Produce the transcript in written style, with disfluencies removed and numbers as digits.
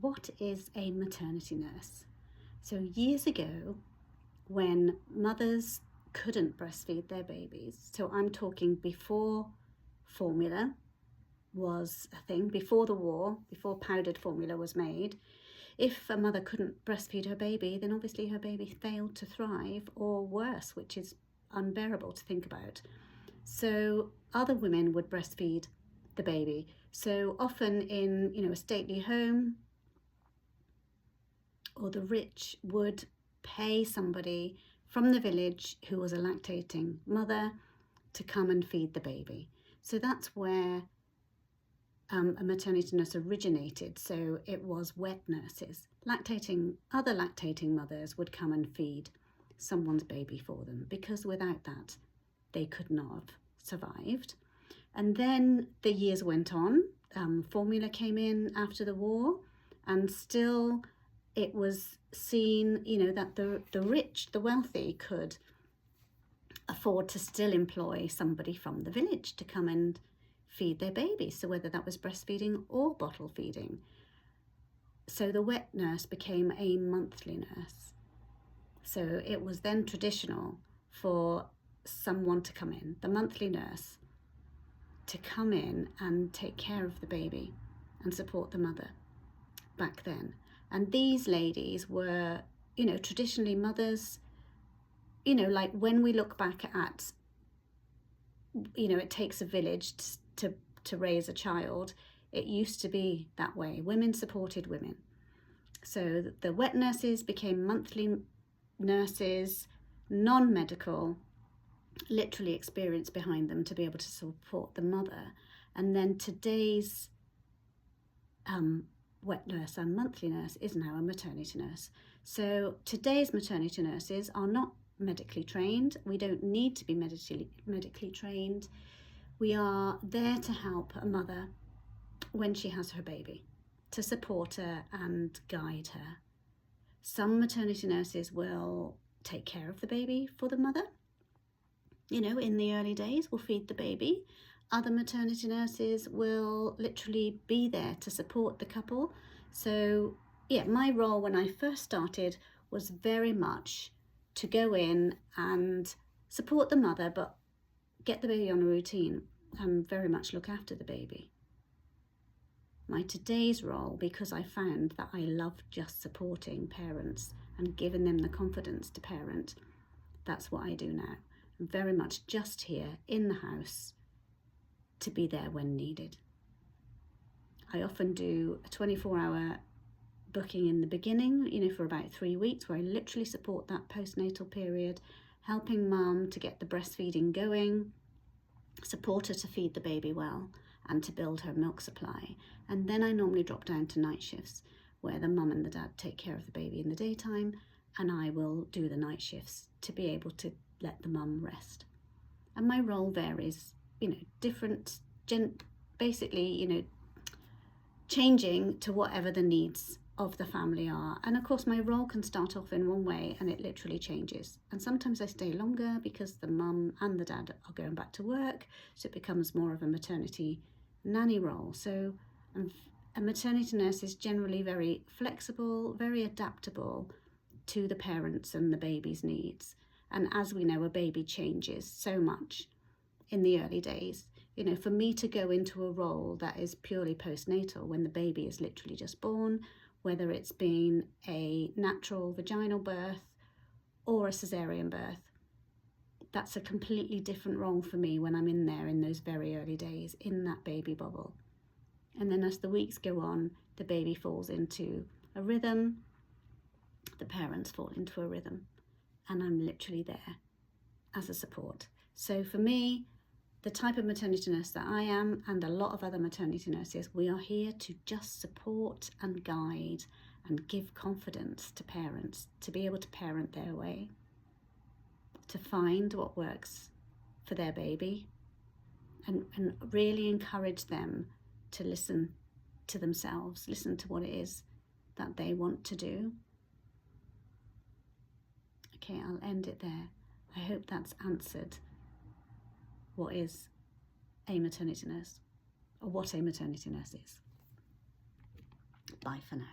what is a maternity nurse? So years ago, when mothers couldn't breastfeed their babies, so I'm talking before formula was a thing, before the war, before powdered formula was made, if a mother couldn't breastfeed her baby, then obviously her baby failed to thrive, or worse, which is unbearable to think about. So other women would breastfeed the baby. So often in, a stately home, or the rich would pay somebody from the village who was a lactating mother to come and feed the baby. So that's where a maternity nurse originated. So it was wet nurses. Other lactating mothers would come and feed someone's baby for them, because without that they could not have survived. And then the years went on, formula came in after the war, and still it was seen, that the rich, the wealthy could afford to still employ somebody from the village to come and feed their baby. So whether that was breastfeeding or bottle feeding. So the wet nurse became a monthly nurse. So it was then traditional for someone to come in, the monthly nurse, to come in and take care of the baby and support the mother back then. And these ladies were, traditionally mothers, like when we look back at, it takes a village to raise a child, it used to be that way. Women supported women. So the wet nurses became monthly nurses, non-medical, literally experience behind them to be able to support the mother. And then today's wet nurse and monthly nurse is now a maternity nurse. So today's maternity nurses are not medically trained. We don't need to be medically trained. We are there to help a mother when she has her baby, to support her and guide her. Some maternity nurses will take care of the baby for the mother. In the early days, will feed the baby. Other maternity nurses will literally be there to support the couple. So my role when I first started was very much to go in and support the mother, but get the baby on a routine and very much look after the baby. My today's role, because I found that I love just supporting parents and giving them the confidence to parent, that's what I do now. I'm very much just here in the house to be there when needed. I often do a 24-hour booking in the beginning, for about 3 weeks, where I literally support that postnatal period, helping mum to get the breastfeeding going, support her to feed the baby well and to build her milk supply. And then I normally drop down to night shifts, where the mum and the dad take care of the baby in the daytime, and I will do the night shifts to be able to let the mum rest. And my role varies, different, basically, changing to whatever the needs of the family are. And of course my role can start off in one way and it literally changes. And sometimes I stay longer because the mum and the dad are going back to work, so it becomes more of a maternity nanny role. So a maternity nurse is generally very flexible, very adaptable to the parents and the baby's needs. And as we know, a baby changes so much in the early days. For me to go into a role that is purely postnatal when the baby is literally just born, whether it's been a natural vaginal birth or a cesarean birth, that's a completely different role for me when I'm in there in those very early days, in that baby bubble. And then as the weeks go on, the baby falls into a rhythm, the parents fall into a rhythm, and I'm literally there as a support. So for me, the type of maternity nurse that I am, and a lot of other maternity nurses, we are here to just support and guide and give confidence to parents to be able to parent their way, to find what works for their baby, and really encourage them to listen to themselves, listen to what it is that they want to do. Okay, I'll end it there. I hope that's answered what is a maternity nurse, or what a maternity nurse is. Bye for now.